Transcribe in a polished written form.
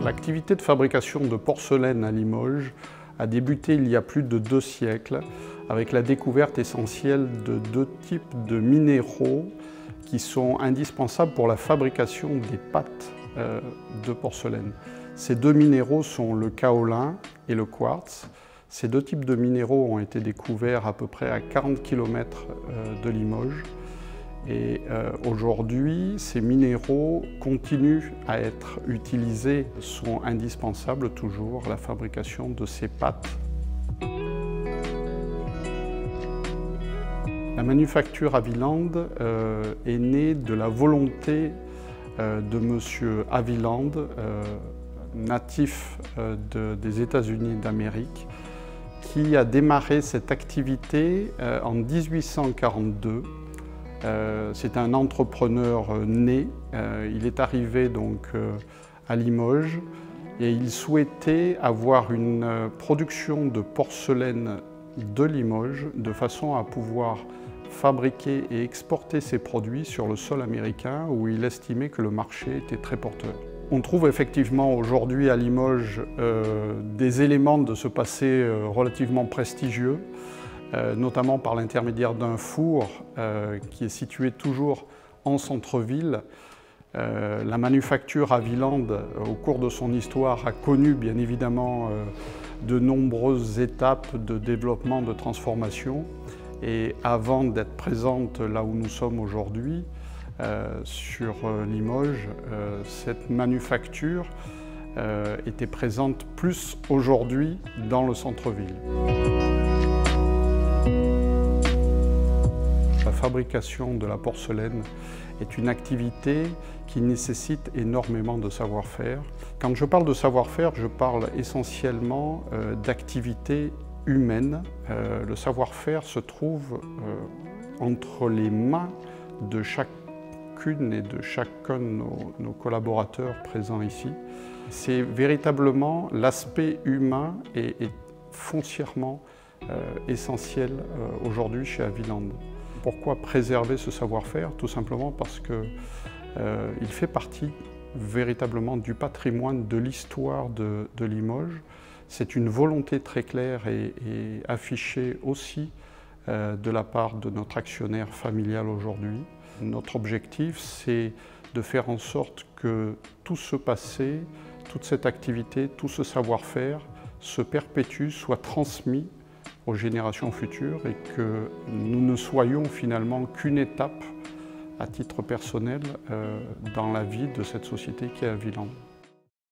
L'activité de fabrication de porcelaine à Limoges a débuté il y a plus de 2 siècles avec la découverte essentielle de 2 types de minéraux qui sont indispensables pour la fabrication des pâtes de porcelaine. Ces 2 minéraux sont le kaolin et le quartz. Ces 2 types de minéraux ont été découverts à peu près à 40 km de Limoges. Et aujourd'hui, ces minéraux continuent à être utilisés, sont indispensables toujours à la fabrication de ces pâtes. La manufacture Haviland est née de la volonté de M. Haviland, natif des États-Unis d'Amérique, qui a démarré cette activité en 1842. C'est un entrepreneur né. Il est arrivé donc à Limoges et il souhaitait avoir une production de porcelaine de Limoges de façon à pouvoir fabriquer et exporter ses produits sur le sol américain où il estimait que le marché était très porteur. On trouve effectivement aujourd'hui à Limoges des éléments de ce passé relativement prestigieux, notamment par l'intermédiaire d'un four qui est situé toujours en centre-ville. La manufacture Haviland, au cours de son histoire, a connu bien évidemment de nombreuses étapes de développement, de transformation. Et avant d'être présente là où nous sommes aujourd'hui, sur Limoges, cette manufacture était présente plus aujourd'hui dans le centre-ville. La fabrication de la porcelaine est une activité qui nécessite énormément de savoir-faire. Quand je parle de savoir-faire, je parle essentiellement d'activité humaine. Le savoir-faire se trouve entre les mains de chacune et de chacun de nos collaborateurs présents ici. C'est véritablement l'aspect humain est foncièrement essentiel aujourd'hui chez Haviland. Pourquoi préserver ce savoir-faire? Tout simplement parce qu'il fait partie véritablement du patrimoine de l'histoire de Limoges. C'est une volonté très claire et affichée aussi de la part de notre actionnaire familial aujourd'hui. Notre objectif, c'est de faire en sorte que tout ce passé, toute cette activité, tout ce savoir-faire se perpétue, soit transmis aux générations futures et que nous ne soyons finalement qu'une étape à titre personnel dans la vie de cette société qui est Haviland.